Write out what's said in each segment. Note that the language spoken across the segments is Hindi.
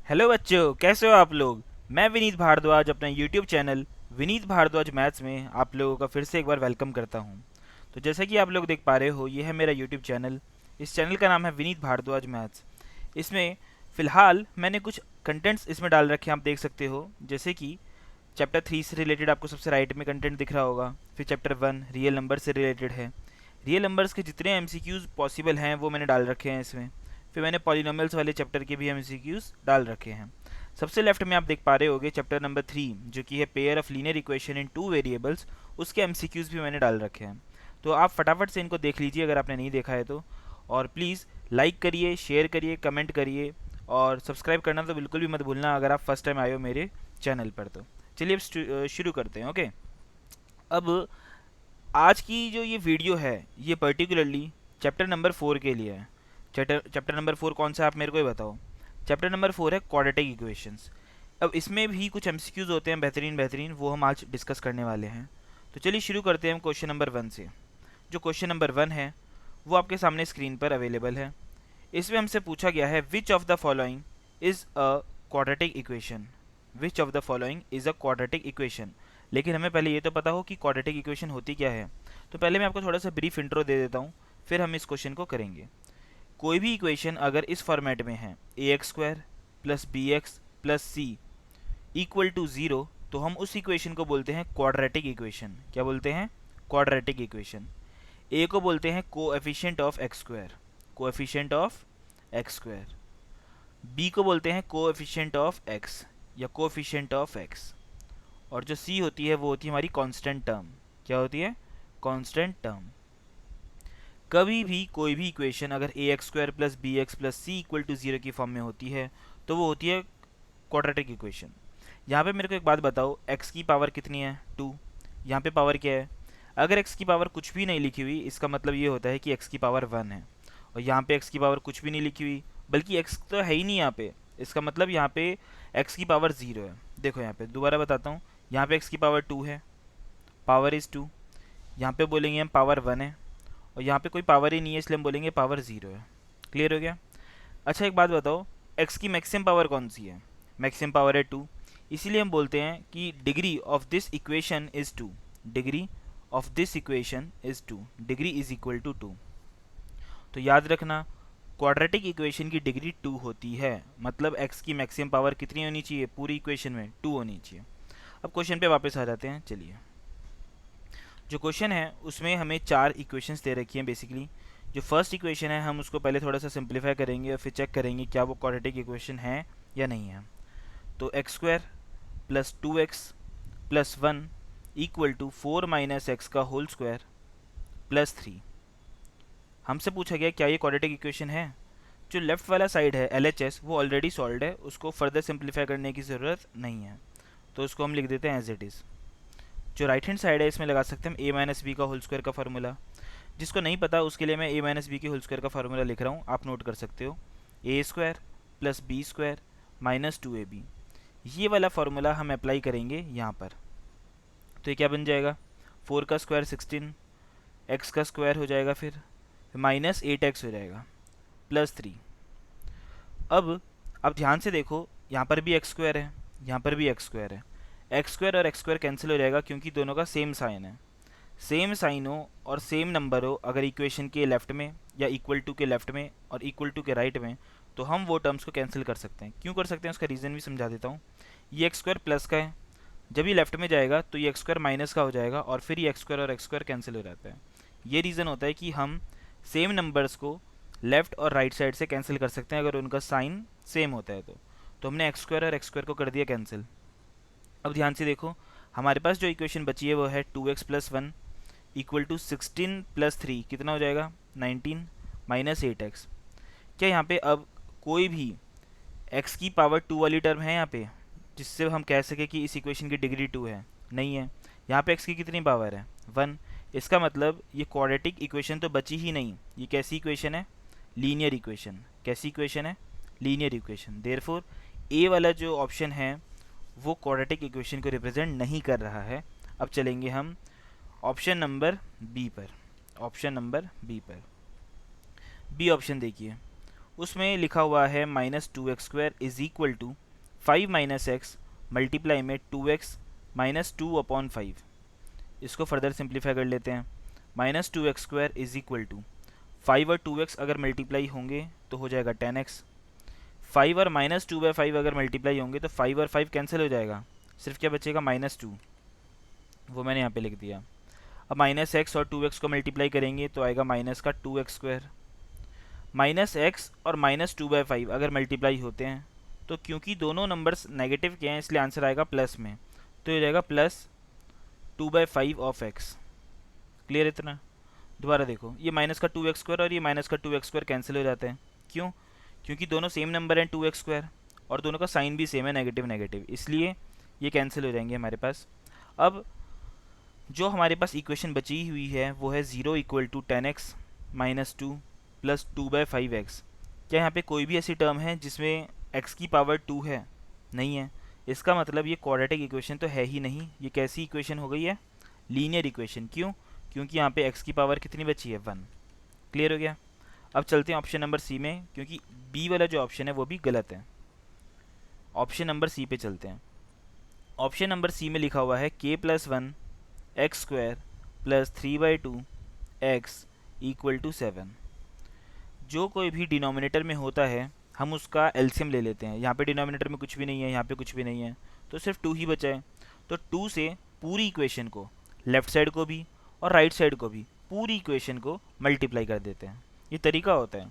हेलो बच्चों, कैसे हो आप लोग। मैं विनीत भारद्वाज अपना YouTube channel Vineet Bhardwaj maths में आप लोगों का फिर से एक बार वेलकम करता हूं। तो जैसा कि आप लोग देख पा रहे हो, ये है मेरा यूट्यूब चैनल। इस चैनल का नाम है विनीत भारद्वाज मैथ्स। इसमें फ़िलहाल मैंने कुछ कंटेंट्स इसमें डाल रखे हैं, आप देख सकते हो। जैसे कि चैप्टर 3 से रिलेटेड आपको सबसे राइट में कंटेंट दिख रहा होगा। फिर चैप्टर 1 रियल नंबर से रिलेटेड है। रियल नंबर्स के जितने एमसीक्यूज़ पॉसिबल हैं वो मैंने डाल रखे हैं इसमें। फिर मैंने पॉलिनोमियल्स वाले चैप्टर के भी एमसीक्यूज़ डाल रखे हैं। सबसे लेफ्ट में आप देख पा रहे होगे चैप्टर नंबर 3, जो कि है pair of linear equation in two variables, उसके एमसीक्यूज़ भी मैंने डाल रखे हैं। तो आप फटाफट से इनको देख लीजिए अगर आपने नहीं देखा है तो। और प्लीज़ लाइक करिए, शेयर करिए, कमेंट करिए, और सब्सक्राइब करना तो बिल्कुल भी मत भूलना अगर आप फर्स्ट टाइम आए हो मेरे चैनल पर। तो चलिए अब शुरू करते हैं। ओके, अब आज की जो ये वीडियो है ये पर्टिकुलरली चैप्टर नंबर 4 के लिए है। चैप्टर नंबर 4 कौन सा, आप मेरे को ही बताओ। चैप्टर नंबर 4 है क्वाड्रेटिक इक्वेशंस। अब इसमें भी कुछ एमसीक्यूज होते हैं बेहतरीन बेहतरीन, वो हम आज डिस्कस करने वाले हैं। तो चलिए शुरू करते हैं हम क्वेश्चन नंबर 1 से। जो क्वेश्चन नंबर 1 है वो आपके सामने स्क्रीन पर अवेलेबल है। इसमें हमसे पूछा गया है which of the following is a quadratic equation. Which of the following is a quadratic equation. लेकिन हमें पहले ये तो पता हो कि क्वाड्रेटिक इक्वेशन होती क्या है। तो पहले मैं आपको थोड़ा सा ब्रीफ इंट्रो दे देता हूँ, फिर हम इस क्वेश्चन को करेंगे। कोई भी इक्वेशन अगर इस फॉर्मेट में है a x square plus b x plus c equal to zero, तो हम उस इक्वेशन को बोलते हैं क्वाड्रेटिक इक्वेशन। क्या बोलते हैं? Quadratic equation. ए को बोलते हैं coefficient of x square, coefficient of x square. B को बोलते हैं कोएफिशिएंट ऑफ एक्स या कोएफिशिएंट ऑफ एक्स। और जो सी होती है वो होती है हमारी कांस्टेंट टर्म। क्या होती है? Constant term. कभी भी कोई भी इक्वेशन अगर a x square plus b x plus c equal to zero की फॉर्म में होती है तो वो होती है क्वाड्रेटिक इक्वेशन। यहाँ पे मेरे को एक बात बताओ, x की पावर कितनी है? 2। यहाँ पे पावर क्या है? अगर x की पावर कुछ भी नहीं लिखी हुई, इसका मतलब ये होता है कि x की पावर 1 है। और यहाँ पे x की पावर कुछ भी नहीं लिखी हुई, बल्कि x तो है ही नहीं यहाँ पे, इसका मतलब यहाँ पे x की पावर 0 है। देखो यहाँ पे दोबारा बताता हूँ, यहाँ पे x की पावर 2 है, पावर इज़ 2। यहाँ पे बोलेंगे हम पावर 1 है, और यहाँ पे कोई पावर ही नहीं है इसलिए हम बोलेंगे पावर 0 है। क्लियर हो गया? अच्छा एक बात बताओ, x की मैक्सिमम पावर कौन सी है? मैक्सिमम पावर है 2, इसीलिए हम बोलते हैं कि degree of this equation is 2। Degree of this equation is 2, degree is equal to 2। तो याद रखना, क्वाड्रेटिक इक्वेशन की डिग्री 2 होती है। मतलब x की मैक्सिमम पावर कितनी होनी चाहिए? पूरी इक्वेशन में 2 होनी चाहिए। अब क्वेश्चन पे वापस आ जाते हैं। चलिए, जो क्वेश्चन है उसमें हमें 4 इक्वेशंस दे रखी हैं बेसिकली। जो फर्स्ट इक्वेशन है हम उसको पहले थोड़ा सा सिंप्लीफाई करेंगे और फिर चेक करेंगे क्या वो क्वाड्रेटिक इक्वेशन है या नहीं है। तो x square plus 2x plus 1 equal to 4 minus x का होल स्क्वायर प्लस 3। हमसे पूछा गया क्या ये क्वाड्रेटिक इक्वेशन है। जो लेफ्ट वाला साइड है LHS वो ऑलरेडी सॉल्व है, उसको फर्दर सिंप्लीफाई करने की ज़रूरत नहीं है, तो उसको हम लिख देते हैं एज इट इज़। जो राइट हैंड साइड है इसमें लगा सकते हैं हम a माइनस बी का होल स्क्वायर का फार्मूला। जिसको नहीं पता उसके लिए मैं a माइनस बी के होल स्क्वायर का फार्मूला लिख रहा हूँ, आप नोट कर सकते हो। A square plus b square minus 2ab, ये वाला फार्मूला हम अप्लाई करेंगे यहाँ पर। तो ये क्या बन जाएगा? 4 का स्क्वायर 16, एक्स का स्क्वायर हो जाएगा, फिर माइनस 8x हो जाएगा, प्लस 3। अब ध्यान से देखो, यहाँ पर भी एक्स स्क्वायर है, यहाँ पर भी एक्स स्क्वायर है। एक्स स्क्वायर और एक्स स्क्वायर कैंसिल हो जाएगा क्योंकि दोनों का सेम साइन है। सेम साइन हो और सेम नंबर हो अगर इक्वेशन के लेफ्ट में, या इक्वल टू के लेफ्ट में और इक्वल टू के राइट में, तो हम वो टर्म्स को कैंसिल कर सकते हैं। क्यों कर सकते हैं उसका रीज़न भी समझा देता हूँ। ये एक्स स्क्वायर प्लस का है, जब ये लेफ्ट में जाएगा तो ये एक्स स्क्वायर माइनस का हो जाएगा, और फिर ये एक्स स्क्वायर और एक्स स्क्वायर कैंसिल हो जाता है। ये रीज़न होता है कि हम सेम नंबर्स को लेफ्ट और राइट साइड से कैंसिल कर सकते हैं अगर उनका साइन सेम होता है तो हमने एक्स स्क्वायर और एक्स स्क्वायर को कर दिया कैंसिल। अब ध्यान से देखो, हमारे पास जो इक्वेशन बची है वो है 2x plus 1 equal to 16 plus 3 कितना हो जाएगा? 19 माइनस 8x। क्या यहाँ पे अब कोई भी x की पावर 2 वाली टर्म है यहाँ पे जिससे हम कह सके कि इस इक्वेशन की डिग्री 2 है? नहीं है। यहाँ पे x की कितनी पावर है? 1। इसका मतलब ये क्वाड्रेटिक इक्वेशन तो बची ही नहीं। ये कैसी इक्वेशन है? Linear equation. कैसी इक्वेशन है? Linear equation. देयरफॉर ए वाला जो ऑप्शन है वो क्वाड्रेटिक इक्वेशन को रिप्रेजेंट नहीं कर रहा है। अब चलेंगे हम ऑप्शन नंबर बी पर। ऑप्शन नंबर बी पर, बी ऑप्शन देखिए, उसमें लिखा हुआ है -2x² is equal to 5 - x multiply में 2x -2/5। इसको फर्दर सिंप्लीफाई कर लेते हैं। -2x² इज इक्वल टू 5 और 2x अगर मल्टीप्लाई होंगे तो हो जाएगा 10x। 5 और -2/5 अगर मल्टीप्लाई होंगे तो 5 और 5 कैंसिल हो जाएगा, सिर्फ क्या बचेगा -2, वो मैंने यहाँ पे लिख दिया। अब -x और 2x को मल्टीप्लाई करेंगे तो आएगा माइनस का 2x²। -x और -2/5 अगर मल्टीप्लाई होते हैं तो क्योंकि दोनों नंबर्स नेगेटिव के हैं इसलिए आंसर आएगा प्लस में, तो ये जाएगा +2/5 ऑफ x। क्लियर इतना? दोबारा देखो, ये माइनस का 2x² और ये माइनस का 2x² कैंसिल हो जाते हैं। क्यों? क्योंकि दोनों सेम नंबर हैं 2x² और दोनों का साइन भी सेम है, नेगेटिव नेगेटिव, इसलिए ये कैंसिल हो जाएंगे हमारे पास। अब जो हमारे पास इक्वेशन बची हुई है वो है 0 = 10x - 2 + 2/5x। क्या यहाँ पे कोई भी ऐसी टर्म है जिसमें x की पावर 2 है? नहीं है। इसका मतलब ये क्वाड्रेटिक इक्वेशन तो है ही नहीं। ये कैसी इक्वेशन हो गई है? Linear equation. क्यों? क्योंकि यहाँ पे x की पावर कितनी बची है? 1। क्लियर हो गया? अब चलते हैं ऑप्शन नंबर सी में, क्योंकि बी वाला जो ऑप्शन है वो भी गलत है। ऑप्शन नंबर सी पे चलते हैं। ऑप्शन नंबर सी में लिखा हुआ है k+1 x² + 3/2 x = 7। जो कोई भी डिनोमिनेटर में होता है हम उसका एलसीएम ले लेते हैं। यहाँ पे डिनोमिनेटर में कुछ भी नहीं है, यहाँ पे कुछ भी नहीं है, तो सिर्फ 2 ही बचा है। तो 2 से पूरी इक्वेशन को, लेफ्ट साइड को भी और राइट साइड को भी, पूरी इक्वेशन को मल्टीप्लाई कर देते हैं। ये तरीका होता है।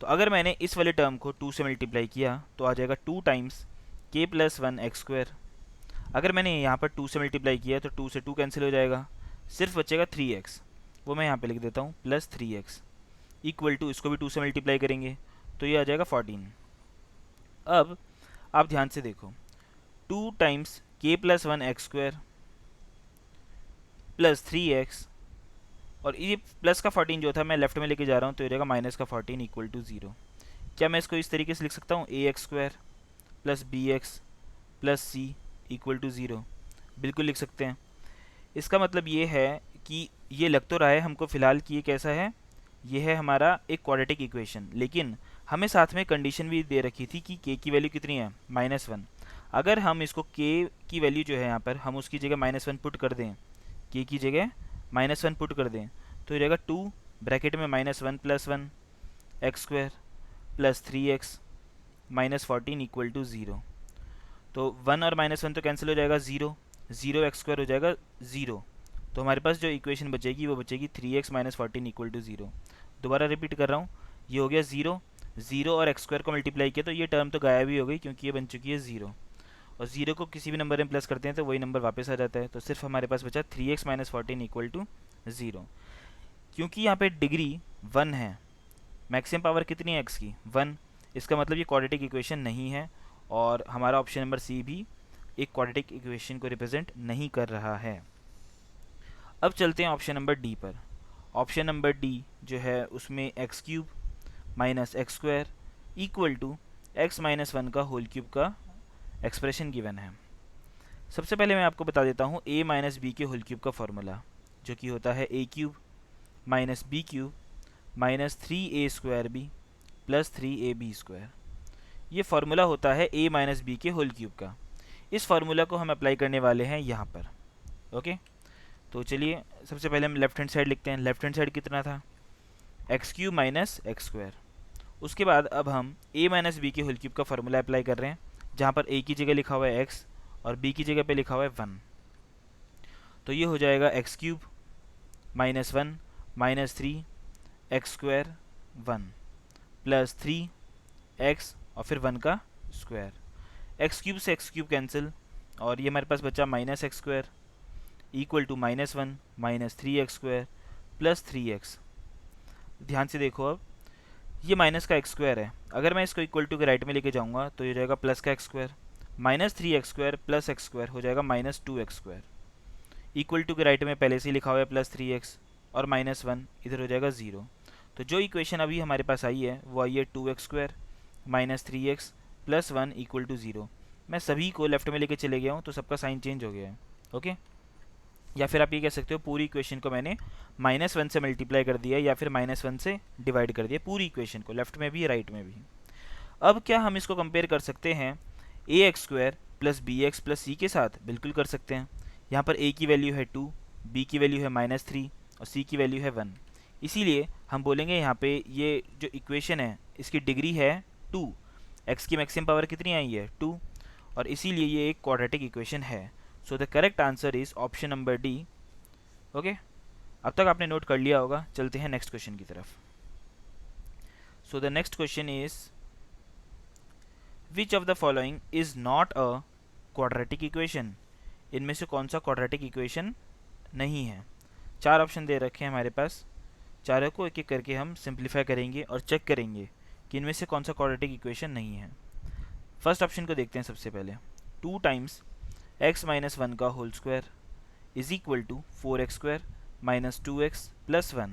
तो अगर मैंने इस वाले टर्म को 2 से मल्टीप्लाई किया तो आ जाएगा 2 टाइम्स k+1 x²। अगर मैंने यहाँ पर 2 से मल्टीप्लाई किया तो 2 से 2 कैंसिल हो जाएगा, सिर्फ बचेगा 3x। वो मैं यहाँ पे लिख देता हूँ +3x इक्वल टू, इसको भी 2 से मल्टीप्लाई करेंगे तो ये आ जाएगा 14। अब आप ध्यान से देखो, 2 टाइम्स k+1 x² + 3x, और ये प्लस का 14 जो था मैं लेफ्ट में लेके जा रहा हूँ तो ये जाएगा -14 = 0। क्या मैं इसको इस तरीके से लिख सकता हूँ? ax² + bx + c = 0। बिल्कुल लिख सकते हैं। इसका मतलब ये है कि ये लग तो रहा है हमको फ़िलहाल कि ये कैसा है, ये है हमारा एक क्वाड्रेटिक इक्वेशन, लेकिन हमें साथ में कंडीशन भी दे रखी थी कि k की वैल्यू कितनी है? -1। अगर हम इसको k की वैल्यू जो है यहाँ पर हम उसकी जगह -1 पुट कर दें, k की जगह -1 पुट कर दें तो ये रहेगा 2 ब्रैकेट में -1 + 1 x² + 3x -14 = 0। तो 1 और -1 तो कैंसिल हो जाएगा, 0 x² हो जाएगा 0। तो हमारे पास जो इक्वेशन बचेगी वो बचेगी 3x - 14 = 0। दोबारा रिपीट कर रहा हूँ, ये हो गया 0 और x² को मल्टीप्लाई किया तो ये टर्म तो गायब ही हो गई क्योंकि ये बन चुकी है 0, और 0 को किसी भी नंबर में प्लस करते हैं तो वही नंबर वापस आ जाता है। तो सिर्फ हमारे पास बचा 3x - 14 = 0। क्योंकि यहाँ पे डिग्री 1 है, मैक्सिमम पावर कितनी है x की? 1। इसका मतलब ये क्वाड्रेटिक इक्वेशन नहीं है, और हमारा ऑप्शन नंबर सी भी एक क्वाड्रेटिक इक्वेशन को रिप्रेजेंट नहीं कर रहा है। अब चलते हैं ऑप्शन नंबर डी पर। ऑप्शन नंबर डी जो है उसमें x³ - x² = x - 1 का होल क्यूब का एक्सप्रेशन गिवन है। सबसे पहले मैं आपको बता देता हूँ a - b के होल क्यूब का फॉर्मूला, जो कि होता है a³ - b³ - 3a² + 3ab²। ये फार्मूला होता है a - b के होल क्यूब का। इस फार्मूला को हम अप्लाई करने वाले हैं यहाँ पर। ओके, तो चलिए सबसे पहले हम लेफ्ट हैंड साइड लिखते हैं। लेफ्ट हैंड साइड कितना था? x³ - x²। उसके बाद अब हम a - b के होल क्यूब का फार्मूला अप्लाई कर रहे हैं, जहाँ पर a की जगह लिखा हुआ है x और b की जगह पे लिखा हुआ है 1। तो ये हो जाएगा x³ - 1 - 3 x² 1 + 3x और फिर 1 का स्क्वायर। x³ से x³ कैंसिल, और ये हमारे पास बचा -x² = -1 - 3x² + 3x। ध्यान से देखो, अब ये माइनस का x² है, अगर मैं इसको इक्वल टू के राइट में लेके जाऊंगा तो ये जाएगा प्लस का x² -3x² + x² हो जाएगा -2x²। इक्वल टू के राइट में पहले से ही लिखा हुआ है +3x और -1 इधर हो जाएगा 0। तो जो इक्वेशन अभी हमारे पास आई है वो आई है 2x² - 3x + 1 = 0। मैं सभी को लेफ्ट में लेके चले गया हूँ तो सबका साइन चेंज हो गया है। ओके, या फिर आप ये कह सकते हो पूरी इक्वेशन को मैंने -1 से मल्टीप्लाई कर दिया या फिर -1 से डिवाइड कर दिया, पूरी इक्वेशन को, लेफ्ट में भी राइट में भी। अब क्या हम इसको कंपेयर कर सकते हैं a x square plus b x plus c के साथ? बिल्कुल कर सकते हैं। यहाँ पर ए की वैल्यू है 2, बी की वैल्यू है -3 और सी की वैल्यू है 1। इसीलिए हम बोलेंगे यहाँ पे ये जो इक्वेशन है इसकी डिग्री है 2। एक्स की मैक्सिमम पावर कितनी आई है? 2। और इसीलिए ये एक क्वाड्रेटिक इक्वेशन है। So the correct answer is option number D. Okay, अब तक आपने नोट कर लिया होगा। चलते हैं नेक्स्ट क्वेश्चन की तरफ। So the next question is which of the following is not a quadratic equation? इनमें से कौन सा क्वाड्रेटिक इक्वेशन नहीं है? 4 ऑप्शन दे रखे हैं हमारे पास, चारों को एक एक करके हम सिंप्लीफाई करेंगे और चेक करेंगे कि इनमें से कौन सा क्वाड्रेटिक इक्वेशन नहीं है। फर्स्ट ऑप्शन को देखते हैं सबसे पहले। 2 टाइम्स x माइनस 1 का whole square is equal to 4x square minus 2x plus 1।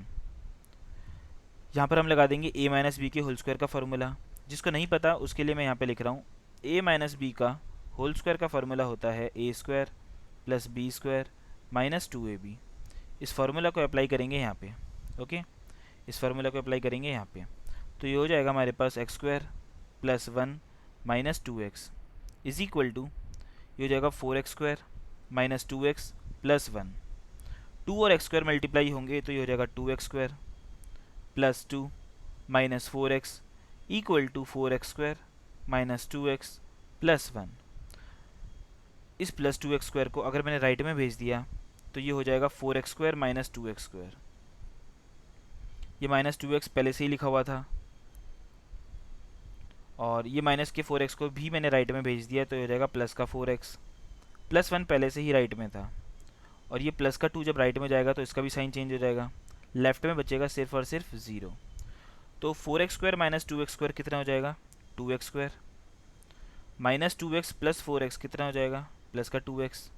यहाँ पर हम लगा देंगे a माइनस बी के होल स्क्वायर का फार्मूला। जिसको नहीं पता उसके लिए मैं यहाँ पे लिख रहा हूँ, a माइनस बी का होल स्क्वायर का फार्मूला होता है a square plus b square minus 2ab। इस फार्मूला को अप्लाई करेंगे यहाँ पे। ओके, इस फार्मूला को अप्लाई करेंगे यहाँ पे, तो ये हो जाएगा हमारे पास x square plus 1 minus 2x is equal to, ये हो जाएगा 4x square minus 2x plus 1। 2 और x स्क्वायर मल्टीप्लाई होंगे तो ये हो जाएगा 2x square plus 2 minus 4x equal to 4x square minus 2x plus 1। इस प्लस 2x स्क्वायर को अगर मैंने राइट में भेज दिया तो ये हो जाएगा 4x square minus 2x square. ये माइनस 2x पहले से ही लिखा हुआ था और ये माइनस के 4x को भी मैंने राइट में भेज दिया तो ये हो जाएगा प्लस का 4x। प्लस 1 पहले से ही राइट में था और ये प्लस का 2 जब राइट में जाएगा तो इसका भी साइन चेंज हो जाएगा, लेफ्ट में बचेगा सिर्फ और सिर्फ 0। तो 4x square minus 2x square कितना हो जाएगा? 2x square minus 2x plus 4x कितना हो जाएगा? प्लस का 2x।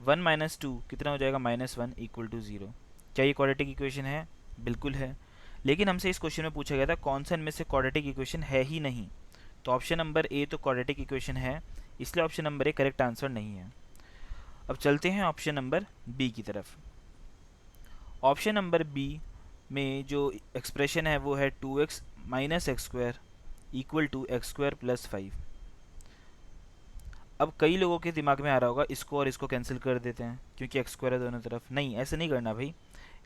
1 माइनस 2 कितना हो जाएगा? -1 इक्वल टू 0। क्या ये क्वाड्रेटिक इक्वेशन है? बिल्कुल है। लेकिन हमसे इस क्वेश्चन में पूछा गया था कौन सा इनमें से क्वाड्रेटिक इक्वेशन है ही नहीं, तो ऑप्शन नंबर ए तो क्वाड्रेटिक इक्वेशन है, इसलिए option number A correct answer नहीं है। अब चलते हैं ऑप्शन नंबर बी की तरफ। ऑप्शन नंबर बी में जो एक्सप्रेशन है वो है 2x minus x square equal to x square plus 5। अब कई लोगों के दिमाग में आ रहा होगा इसको और इसको कैंसिल कर देते हैं क्योंकि एक्स स्क्वायर है दोनों तरफ। नहीं, ऐसे नहीं करना भाई।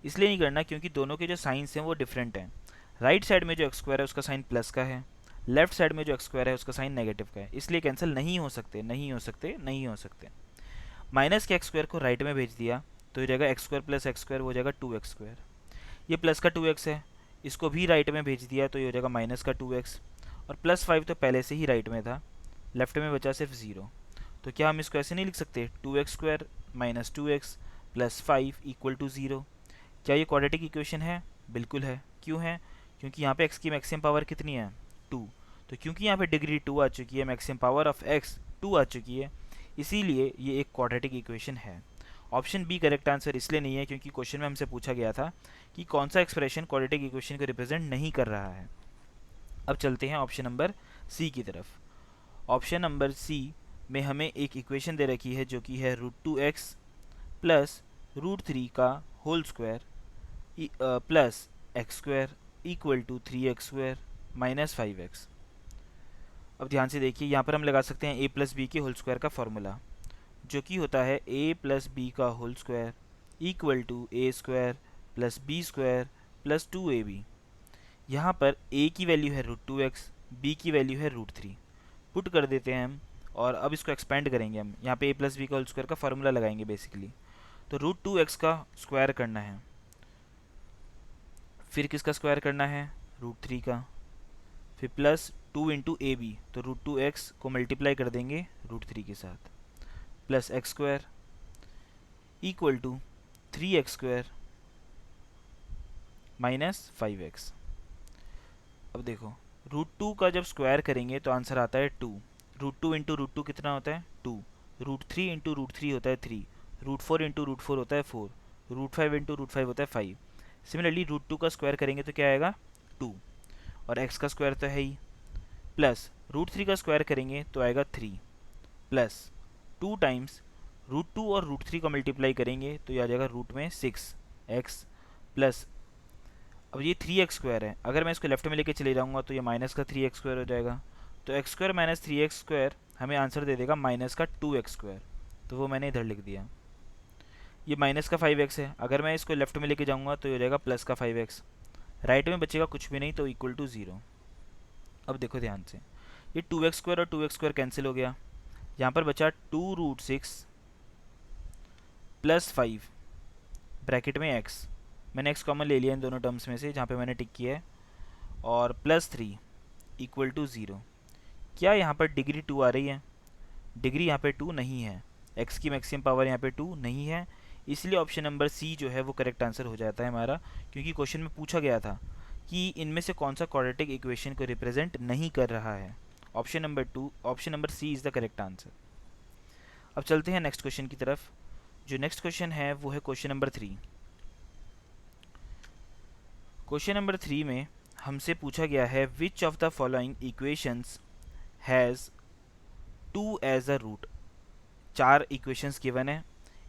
इसलिए नहीं करना क्योंकि दोनों के जो साइंस हैं वो डिफरेंट हैं। राइट साइड में जो एक्स स्क्वायर है उसका साइन प्लस का है, लेफ्ट साइड में जो एक्स स्क्वायर है उसका साइन नेगेटिव का है, इसलिए कैंसिल नहीं हो सकते, नहीं हो सकते, नहीं हो सकते। माइनस के एक्स स्क्वायर को राइट में भेज दिया तो हो जाएगा x square plus x square, वो हो जाएगा 2x स्क्वायर। ये प्लस का 2x है, इसको भी राइट में भेज दिया तो ये हो जाएगा माइनस का 2x। और प्लस 5 तो पहले से ही राइट में था, लेफ्ट में बचा सिर्फ 0। तो क्या हम इसको ऐसे नहीं लिख सकते? 2x square minus 2x plus 5 equal to 0। क्या ये क्वाड्रेटिक इक्वेशन है? बिल्कुल है। क्यों है? क्योंकि यहाँ पे x की मैक्सिमम पावर कितनी है? 2। तो क्योंकि यहाँ पे डिग्री 2 आ चुकी है, मैक्सिमम पावर ऑफ x 2 आ चुकी है, इसीलिए ये एक क्वाड्रेटिक इक्वेशन है। ऑप्शन बी करेक्ट आंसर इसलिए नहीं है क्योंकि क्वेश्चन में हमसे पूछा गया था कि कौन सा एक्सप्रेशन क्वाड्रेटिक इक्वेशन को रिप्रेजेंट नहीं कर रहा है। अब चलते हैं ऑप्शन नंबर सी की तरफ। ऑप्शन नंबर सी में हमें एक इक्वेशन दे रखी है जो कि है √2x प्लस √3 का whole square plus x square equal to 3x square minus 5x। अब ध्यान से देखिए, यहाँ पर हम लगा सकते हैं a प्लस बी के होल स्क्वायर का फॉर्मूला जो कि होता है a प्लस बी का whole square equal to a square plus b square plus 2ab। यहाँ पर a की वैल्यू है √2x, b की वैल्यू है √3। पुट कर देते हैं हम और अब इसको एक्सपेंड करेंगे हम। यहाँ पे a प्लस बी का होल स्क्वायर का फार्मूला लगाएंगे बेसिकली। तो √2x का स्क्वायर करना है, फिर किसका स्क्वायर करना है? √3 का, फिर प्लस 2 इंटू ए बी, तो √2x को मल्टीप्लाई कर देंगे √3 के साथ, plus x square equal to 3x square minus 5x। अब देखो, √2 का जब स्क्वायर करेंगे तो आंसर आता है 2। √2 इंटू √2 कितना होता है? 2। √3 इंटू √3 होता है 3। √4 इंटू √4 होता है 4। √5 इंटू √5 होता है 5। सिमिलरली √2 का स्क्वायर करेंगे तो क्या आएगा? 2। और x का स्क्वायर तो है ही, प्लस √3 का स्क्वायर करेंगे तो आएगा 3 प्लस 2 टाइम्स रूट 2 और रूट 3 को मल्टीप्लाई करेंगे तो ये आ जाएगा रूट में 6x प्लस, अब ये 3x² है, अगर मैं इसको लेफ्ट में लेके चले जाऊँगा तो ये माइनस का 3x² हो जाएगा। तो x² माइनस 3x² हमें आंसर दे देगा माइनस का 2x², तो वो मैंने इधर लिख दिया। ये माइनस का 5x है, अगर मैं इसको लेफ्ट में लेके जाऊँगा तो ये हो जाएगा प्लस का 5x। राइट में बचेगा कुछ भी नहीं, तो इक्वल टू 0। अब देखो ध्यान से, ये 2x² और 2x² कैंसिल हो गया, यहाँ पर बचा 2√6 प्लस 5 ब्रैकेट में x, मैंने x कॉमन ले लिया इन दोनों टर्म्स में से जहाँ पे मैंने टिक किया है, और प्लस 3 इक्वल टू 0। क्या यहाँ पर डिग्री 2 आ रही है? डिग्री यहाँ पे 2 नहीं है, x की मैक्सिमम पावर यहाँ पे 2 नहीं है, इसलिए ऑप्शन नंबर सी जो है वो करेक्ट आंसर हो जाता है हमारा, क्योंकि क्वेश्चन में पूछा गया था कि इनमें से कौन सा क्वाड्रेटिक इक्वेशन को रिप्रेजेंट नहीं कर रहा है। Option number C is the correct answer. अब चलते हैं नेक्स्ट क्वेश्चन की तरफ। जो नेक्स्ट क्वेश्चन है वो है क्वेश्चन नंबर 3। क्वेश्चन नंबर 3 में हमसे पूछा गया है which of the following equations has 2 as a root. 4 equations given है,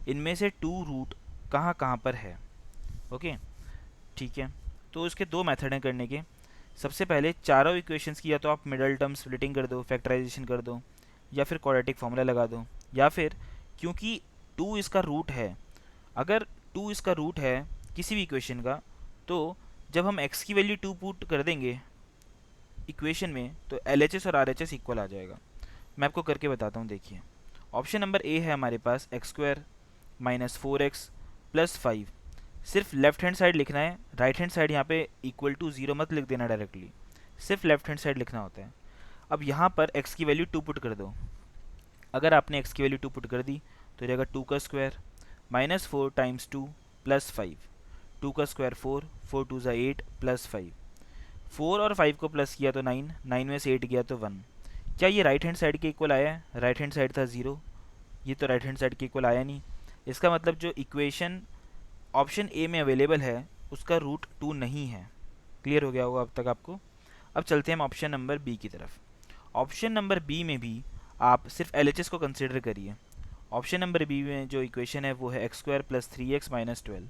इनमें से 2 रूट कहाँ कहाँ पर है। ओके ठीक है, तो इसके 2 मेथड हैं करने के। सबसे पहले चारों इक्वेशंस की या तो आप मिडल टर्म स्प्लिटिंग कर दो, फैक्टराइजेशन कर दो, या फिर क्वाड्रेटिक फार्मूला लगा दो, या फिर क्योंकि 2 इसका रूट है, अगर 2 इसका रूट है किसी भी इक्वेशन का, तो जब हम x की वैल्यू 2 पुट कर देंगे इक्वेशन में तो LHS और RHS इक्वल आ जाएगा। मैं आपको करके बताता हूँ, देखिए। ऑप्शन नंबर ए है हमारे पास x² माइनस 4x प्लस 5। सिर्फ लेफ्ट हैंड साइड लिखना है, राइट हैंड साइड यहाँ पे इक्वल टू 0 मत लिख देना डायरेक्टली, सिर्फ लेफ्ट हैंड साइड लिखना होता है। अब यहाँ पर x की वैल्यू 2 पुट कर दो, अगर आपने x की वैल्यू 2 पुट कर दी तो जाएगा 2 का स्क्वायर माइनस 4 टाइम्स 2 प्लस 5, 2 का स्क्वायर 4, 4 2 ज़ा 8 प्लस 5, 4 और 5 को प्लस किया तो 9, 9 में से 8 गया तो 1। क्या ये राइट हैंड साइड के इक्वल आया है? राइट हैंड साइड था 0, ये तो राइट हैंड साइड के इक्वल आया नहीं। इसका मतलब जो इक्वेशन ऑप्शन ए में अवेलेबल है उसका रूट 2 नहीं है। क्लियर हो गया होगा अब तक आपको। अब चलते हैं हम ऑप्शन नंबर बी की तरफ। ऑप्शन नंबर बी में भी आप सिर्फ LHS को कंसिडर करिए। ऑप्शन नंबर बी में जो इक्वेशन है वो है x² प्लस 3x माइनस 12,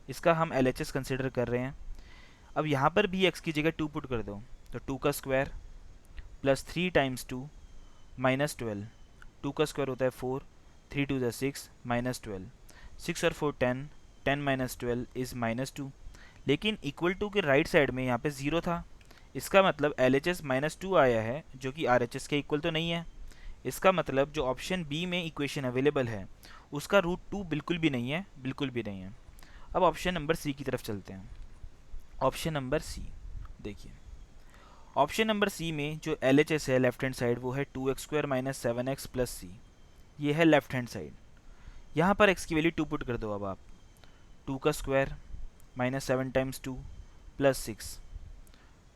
इसका हम LHS कंसिडर कर रहे हैं। अब यहाँ पर भी x की जगह 2 पुट कर दो, तो 2 का स्क्वायर प्लस 3 टाइम्स 2 माइनस 12, 2 का स्क्वायर होता है 4, 3 2 ज़ा 6 माइनस 12, 6 और 4 10, 10 माइनस 12 इज़ माइनस 2। लेकिन इक्वल टू के राइट साइड में यहाँ पे 0 था, इसका मतलब LHS माइनस 2 आया है जो कि RHS के इक्वल तो नहीं है। इसका मतलब जो ऑप्शन बी में इक्वेशन अवेलेबल है उसका रूट 2 बिल्कुल भी नहीं है, बिल्कुल भी नहीं है। अब ऑप्शन नंबर सी की तरफ चलते हैं। ऑप्शन नंबर सी, देखिए ऑप्शन नंबर सी में जो LHS है लेफ्ट हैंड साइड वो है 2x² माइनस 7x प्लस सी, ये है लेफ्ट हैंड साइड। यहाँ पर x की वैल्यू 2 पुट कर दो, अब आप 2 का स्क्वायर माइनस 7 टाइम्स 2 प्लस 6,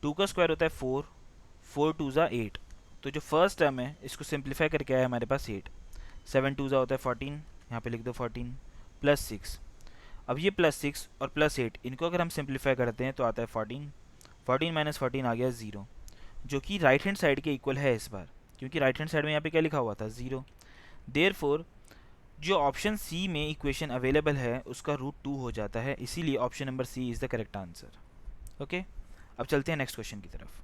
2 का स्क्वायर होता है 4, 4 2 ज़ा 8, तो जो फर्स्ट टर्म है इसको सिंप्लीफाई करके आया हमारे पास 8, 7 2 ज़ा होता है 14, यहाँ पे लिख दो 14 प्लस 6। अब ये प्लस 6 और प्लस 8 इनको अगर हम सिंप्लीफाई करते हैं तो आता है 14, 14 माइनस 14 आ गया 0, जो कि राइट हैंड साइड के इक्वल है इस बार, क्योंकि राइट हैंड साइड में यहाँ पे क्या लिखा हुआ था 0। देयरफॉर जो ऑप्शन सी में इक्वेशन अवेलेबल है उसका रूट 2 हो जाता है, इसीलिए option number C is the correct answer. Okay, अब चलते हैं नेक्स्ट क्वेश्चन की तरफ।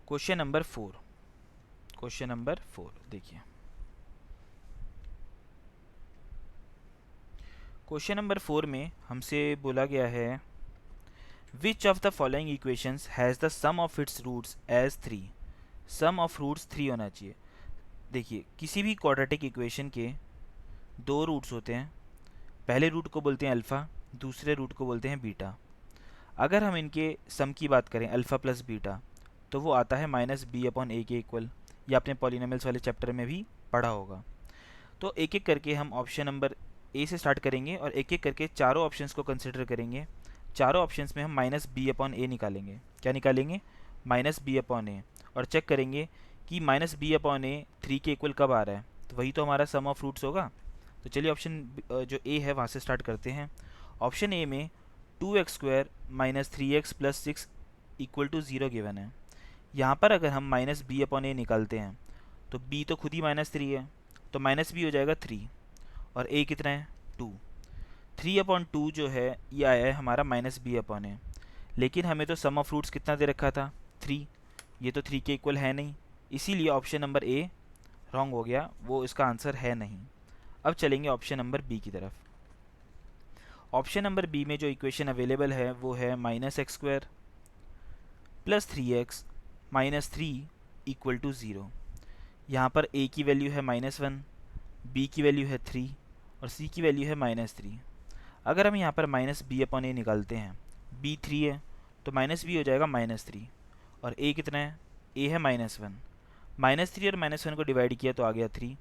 Question number 4। क्वेश्चन नंबर 4 देखिए, क्वेश्चन नंबर 4 में हमसे बोला गया है which of the following equations has the sum of its roots as 3। Sum of roots 3 होना चाहिए। देखिए किसी भी क्वाड्रेटिक इक्वेशन के 2 रूट्स होते हैं, पहले रूट को बोलते हैं अल्फ़ा, दूसरे रूट को बोलते हैं बीटा। अगर हम इनके सम की बात करें अल्फ़ा प्लस बीटा तो वो आता है -b/a के इक्वल, ये आपने पॉलिनोमियल्स वाले चैप्टर में भी पढ़ा होगा। तो एक एक करके हम ऑप्शन नंबर ए से स्टार्ट करेंगे और एक एक करके चारों ऑप्शंस को कंसिडर करेंगे। चारों ऑप्शंस में हम -b/a निकालेंगे। क्या निकालेंगे? -b/a, और चेक करेंगे कि -b/a 3 के इक्वल कब आ रहा है, तो वही तो हमारा सम ऑफ रूट्स होगा। तो चलिए ऑप्शन जो ए है वहाँ से स्टार्ट करते हैं। ऑप्शन ए में 2x² minus 3x plus 6 equal to 0 given है। यहाँ पर अगर हम -b/a निकालते हैं तो b तो खुद ही -3 है, तो माइनस बी हो जाएगा 3, और ए कितना है 2। 3/2 जो है ये आया है हमारा माइनस बी अपॉन है, लेकिन हमें तो सम ऑफ रूट्स कितना दे रखा था 3, ये तो 3 के इक्वल है नहीं, इसीलिए ऑप्शन नंबर ए रॉन्ग हो गया, वो इसका आंसर है नहीं। अब चलेंगे ऑप्शन नंबर बी की तरफ। ऑप्शन नंबर बी में जो इक्वेशन अवेलेबल है वो है -x² plus 3x minus 3 equal to 0। यहाँ पर a की वैल्यू है -1, b की वैल्यू है 3 और c की वैल्यू है -3। अगर हम यहाँ पर माइनस बी अपॉन ए निकालते हैं, b 3 है तो माइनस बी हो जाएगा -3, और a कितना है, a है -1। -3 और -1 को डिवाइड किया तो आ गया 3,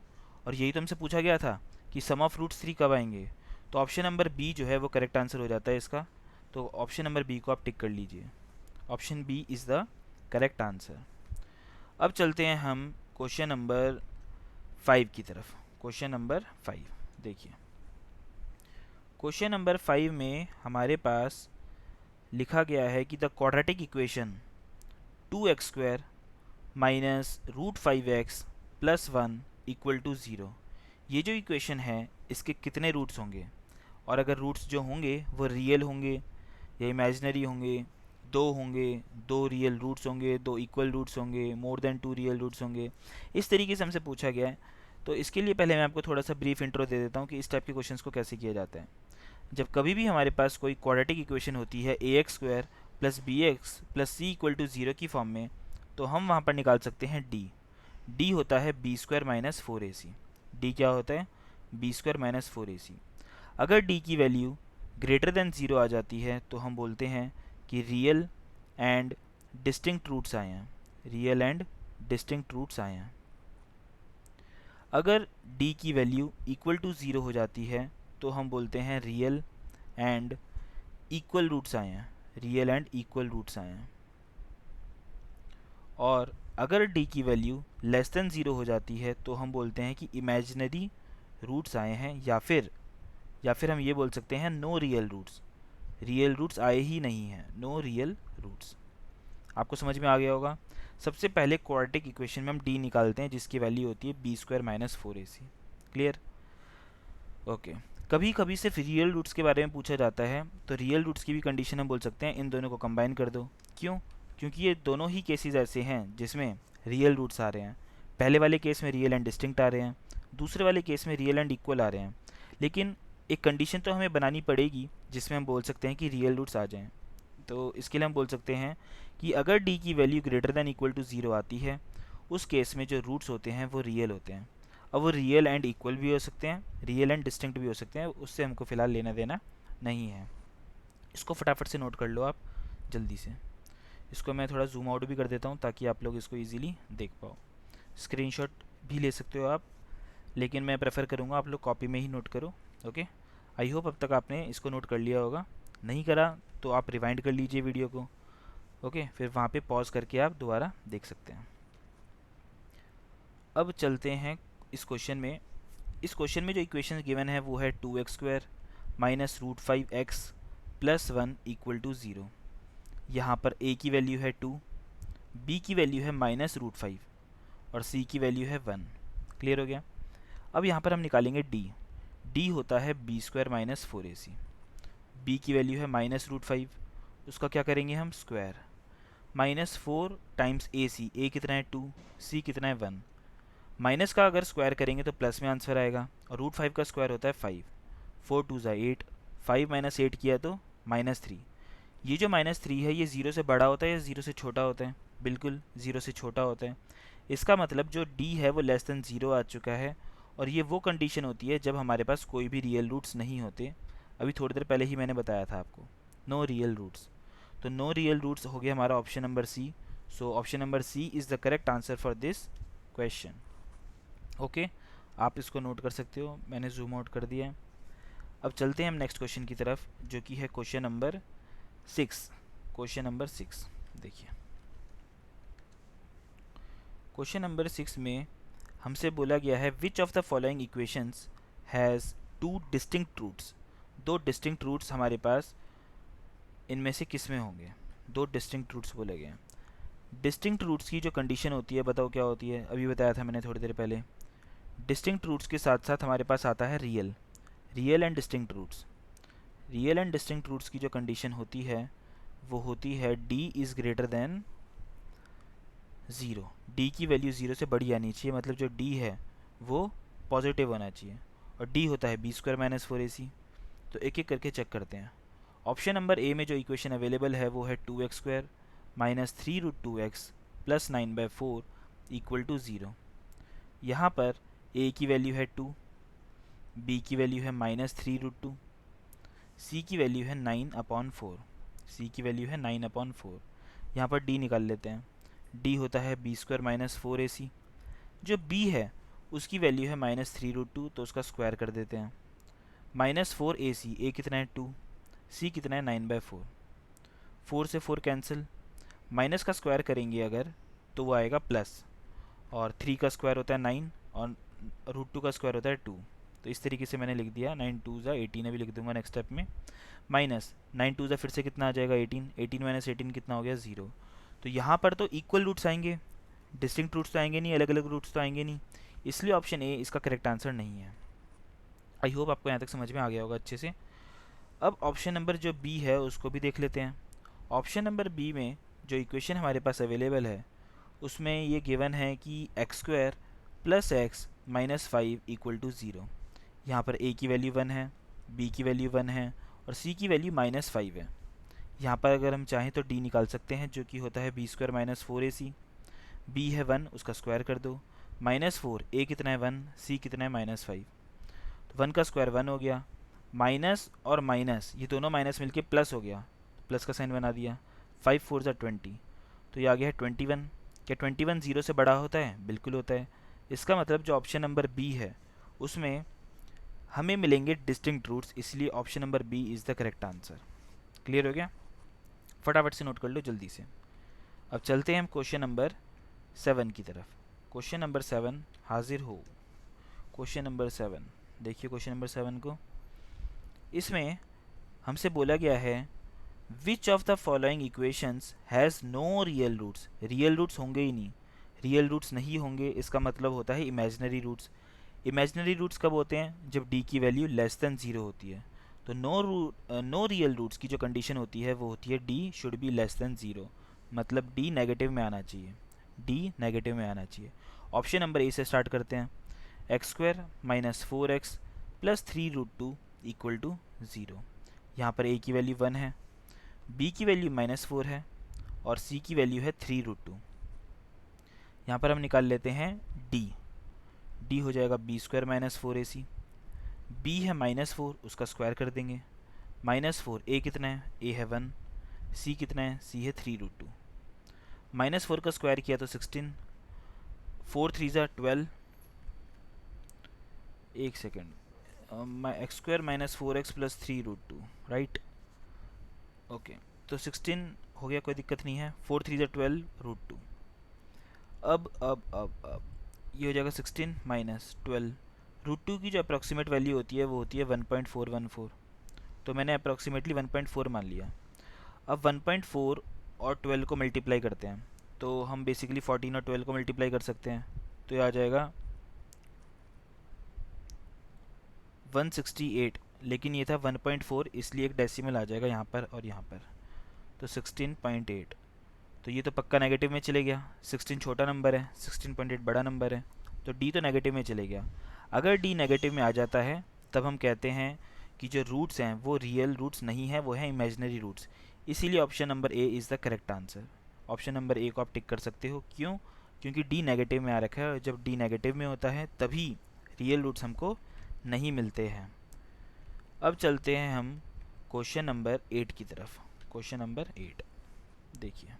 और यही तो हमसे पूछा गया था कि सम ऑफ रूट्स 3 कब आएंगे, तो ऑप्शन नंबर बी जो है वो करेक्ट आंसर हो जाता है इसका। तो ऑप्शन नंबर बी को आप टिक कर लीजिए, option b is the correct answer. अब चलते हैं हम क्वेश्चन नंबर 5 की तरफ। क्वेश्चन नंबर 5 देखिए, क्वेश्चन नंबर 5 में हमारे पास लिखा गया है कि the quadratic equation 2x² minus √5x plus 1 equal to 0। ये जो इक्वेशन है इसके कितने रूट्स होंगे, और अगर रूट्स जो होंगे वो रियल होंगे या इमेजिनरी होंगे, दो होंगे, दो रियल रूट्स होंगे, दो इक्वल रूट्स होंगे, मोर देन 2 रियल रूट्स होंगे, इस तरीके से हमसे पूछा गया है। तो इसके लिए पहले मैं आपको थोड़ा सा ब्रीफ इंट्रो दे देता हूँ कि इस टाइप के क्वेश्चंस को कैसे किया जाता है। जब कभी भी हमारे पास कोई क्वाड्रेटिक इक्वेशन होती है ax² plus bx plus c equal to 0 की फॉर्म में, तो हम वहाँ पर निकाल सकते हैं d होता है b² माइनस 4ac। d क्या होता है, b² माइनस 4ac। अगर d की वैल्यू ग्रेटर देन 0 आ जाती है तो हम बोलते हैं कि रियल एंड डिस्टिंक्ट रूट्स आए हैं, रियल एंड डिस्टिंक्ट रूट्स आए हैं। अगर d की वैल्यू इक्वल टू 0 हो जाती है तो हम बोलते हैं रियल एंड इक्वल रूट्स आए हैं, रियल एंड इक्वल रूट्स आए हैं। और अगर d की वैल्यू लेस देन 0 हो जाती है तो हम बोलते हैं कि इमेजिनरी रूट्स आए हैं, या फिर हम ये बोल सकते हैं no real roots, real roots आए ही नहीं हैं, नो रियल रूट्स। आपको समझ में आ गया होगा। सबसे पहले क्वाड्रेटिक इक्वेशन में हम d निकालते हैं जिसकी वैल्यू होती है b² minus 4ac। Clear, okay. कभी कभी सिर्फ रियल रूट्स के बारे में पूछा जाता है, तो रियल रूट्स की भी कंडीशन हम बोल सकते हैं इन दोनों को कंबाइन कर दो। क्यों, क्योंकि ये दोनों ही केसेस ऐसे हैं जिसमें रियल रूट्स आ रहे हैं। पहले वाले केस में रियल एंड डिस्टिंक्ट आ रहे हैं, दूसरे वाले केस में रियल एंड इक्वल आ रहे हैं, लेकिन एक कंडीशन तो हमें बनानी पड़ेगी जिसमें हम बोल सकते हैं कि रियल रूट्स आ जाएं। तो इसके लिए हम बोल सकते हैं कि अगर d की value greater than equal to 0 आती है, उस केस में जो रूट्स होते हैं वो रियल होते हैं। अब वो रियल एंड इक्वल भी हो सकते हैं, रियल एंड डिस्टिंक्ट भी हो सकते हैं, उससे हमको फ़िलहाल लेना देना नहीं है। इसको फटाफट से नोट कर लो आप जल्दी से। इसको मैं थोड़ा जूम आउट भी कर देता हूँ ताकि आप लोग इसको ईजिली देख पाओ। स्क्रीनशॉट भी ले सकते हो आप, लेकिन मैं प्रेफर करूँगा आप लोग कॉपी में ही नोट करो। ओके, आई होप अब तक आपने इसको नोट कर लिया होगा। नहीं करा तो आप रिवाइंड कर लीजिए वीडियो को। ओके, फिर वहाँ पे पॉज करके आप दोबारा देख सकते हैं। अब चलते हैं इस क्वेश्चन में। इस क्वेश्चन में जो इक्वेशन गिवन है वो है 2x² minus √5x plus 1 equal to 0। यहाँ पर a की वैल्यू है 2, b की वैल्यू है -√5 और c की वैल्यू है 1। क्लियर हो गया। अब यहाँ पर हम निकालेंगे d होता है b² माइनस 4ac। b की वैल्यू है -√5, उसका क्या करेंगे हम स्क्वायर, -4 टाइम्स a कितना है 2, c कितना है 1। माइनस का अगर स्क्वायर करेंगे तो प्लस में आंसर आएगा, और √5 का स्क्वायर होता है 5, 4 2 8, 5 माइनस 8 किया तो -3। ये जो -3 है ये 0 से बड़ा होता है या 0 से छोटा होता है, बिल्कुल 0 से छोटा होता है। इसका मतलब जो d है वो लेस देन 0 आ चुका है, और ये वो कंडीशन होती है जब हमारे पास कोई भी रियल रूट्स नहीं होते। अभी थोड़ी देर पहले ही मैंने बताया था आपको, नो रियल रूट्स। तो नो रियल रूट्स हो गया हमारा option number c. So option number C is the correct answer for this question. Okay, आप इसको नोट कर सकते हो, मैंने जूम आउट कर दिया है। अब चलते हैं हम नेक्स्ट क्वेश्चन की तरफ जो कि है क्वेश्चन नंबर 6। क्वेश्चन नंबर 6 देखिए, क्वेश्चन नंबर 6 में हमसे बोला गया है which of the following equations has 2 distinct roots. 2 distinct roots हमारे पास इनमें से किस में होंगे, 2 डिस्टिंक्ट रूट्स बोले गए हैं। डिस्टिंक्ट रूट्स की जो कंडीशन होती है बताओ क्या होती है, अभी बताया था मैंने थोड़ी देर पहले। डिस्टिंक्ट रूट्स के साथ साथ हमारे पास आता है real and distinct roots. Real and distinct roots की जो कंडीशन होती है वो होती है d is greater than 0। d की वैल्यू 0 से बड़ी आनी चाहिए, मतलब जो d है वो पॉजिटिव होना चाहिए, और d होता है b² माइनस 4ac। तो एक एक करके चेक करते हैं। ऑप्शन नंबर ए में जो इक्वेशन अवेलेबल है वो है 2x² minus 3√2x plus 9/4 equal to 0। यहाँ पर a की वैल्यू है 2, b की वैल्यू है -3√2, c की वैल्यू है 9/4। c की वैल्यू है 9/4। यहाँ पर d निकाल लेते हैं। d होता है b² माइनस 4ac। जो b है उसकी वैल्यू है -3√2, तो उसका स्क्वायर कर देते हैं। -4ac, a कितना है 2, c कितना है 9/4। 4 से 4 कैंसिल, माइनस का स्क्वायर करेंगे अगर तो वो आएगा प्लस, और 3 का स्क्वायर होता है 9 और √2 का स्क्वायर होता है 2। तो इस तरीके से मैंने लिख दिया। 9 2 ज़ा 18 अभी लिख दूंगा नेक्स्ट स्टेप में। माइनस 9 2 ज़ा फिर से कितना आ जाएगा 18, 18 माइनस 18 कितना हो गया 0। तो यहाँ पर तो इक्वल रूट्स आएंगे, डिस्टिंक्ट रूट्स तो आएंगे नहीं, अलग अलग रूट्स तो आएंगे नहीं, इसलिए ऑप्शन ए इसका करेक्ट आंसर नहीं है। आई होप आपको यहाँ तक समझ में आ गया होगा अच्छे से। अब ऑप्शन नंबर जो बी है उसको भी देख लेते हैं। ऑप्शन नंबर बी में जो इक्वेशन हमारे पास अवेलेबल है उसमें ये गिवन है कि x² plus x minus 5 equal to 0। यहाँ पर a की वैल्यू 1 है, b की वैल्यू 1 है और c की वैल्यू -5 है। यहाँ पर अगर हम चाहें तो d निकाल सकते हैं, जो कि होता है b² माइनस 4ac। b है 1, उसका स्क्वायर कर दो। -4, a कितना है 1, c कितना है -5। तो 1 का स्क्वायर 1 हो गया, माइनस और माइनस ये दोनों माइनस मिलके प्लस हो गया, प्लस का साइन बना दिया। 5 4 ज़ा 20, तो ये आ गया है 21। क्या 21 0 से बड़ा होता है? बिल्कुल होता है। इसका मतलब जो ऑप्शन नंबर बी है उसमें हमें मिलेंगे डिस्टिंक्ट रूट्स, इसलिए option number B is the correct answer. Clear हो गया? फटाफट से नोट कर लो जल्दी से। अब चलते हैं हम क्वेश्चन नंबर 7 की तरफ। क्वेश्चन नंबर 7 हाजिर हो। क्वेश्चन नंबर 7 देखिए, क्वेश्चन नंबर 7 को इसमें हमसे बोला गया है which of the following equations has no real roots. Real roots होंगे ही नहीं, रियल रूट्स नहीं होंगे इसका मतलब होता है इमेजिनरी रूट्स। इमेजिनरी रूट्स कब होते हैं? जब d की वैल्यू लेस देन 0 होती है। तो नो रियल रूट्स की जो कंडीशन होती है वो होती है d should be less than 0, मतलब d नेगेटिव में आना चाहिए, d नेगेटिव में आना चाहिए। ऑप्शन नंबर ए से स्टार्ट करते हैं। x² minus 4x plus 3√2 equal to 0। यहाँ पर a की वैल्यू 1 है, b की वैल्यू -4 है और c की वैल्यू है 3√2। यहाँ पर हम निकाल लेते हैं d हो जाएगा b² माइनस 4ac। b है -4, उसका स्क्वायर कर देंगे। -4, a कितना है? a है 1, c कितना है? c है 3√2। -4 का स्क्वायर किया तो 16, 4 3 ज़ा 12, एक second, x² minus 4x plus 3√2, right? Okay, तो 16 हो गया, कोई दिक्कत नहीं है। 4 3 ज़ा 12√2। अब ये हो जाएगा 16 माइनस 12। √2 की जो अप्रॉक्सीमेट वैल्यू होती है वो होती है 1.414, तो मैंने अप्रॉक्सीमेटली 1.4 मान लिया। अब 1.4 और 12 को मल्टीप्लाई करते हैं, तो हम बेसिकली 14 और 12 को मल्टीप्लाई कर सकते हैं, तो ये आ जाएगा 168, लेकिन ये था 1.4 इसलिए एक डेसिमल आ जाएगा यहाँ पर और यहाँ पर, तो 16.8। तो ये तो पक्का नेगेटिव में चले गया, 16 छोटा नंबर है, 16.8 बड़ा नंबर है, तो d तो नेगेटिव में चले गया। अगर d नेगेटिव में आ जाता है तब हम कहते हैं कि जो रूट्स हैं वो रियल रूट्स नहीं है, वो है इमेजिनरी रूट्स। इसीलिए option number A is the correct answer. Option number A को आप टिक कर सकते हो। क्यों? क्योंकि d नेगेटिव में आ रखा है और जब d नेगेटिव में होता है तभी रियल रूट्स हमको नहीं मिलते हैं। अब चलते हैं हम क्वेश्चन नंबर 8 की तरफ। क्वेश्चन नंबर 8 देखिए,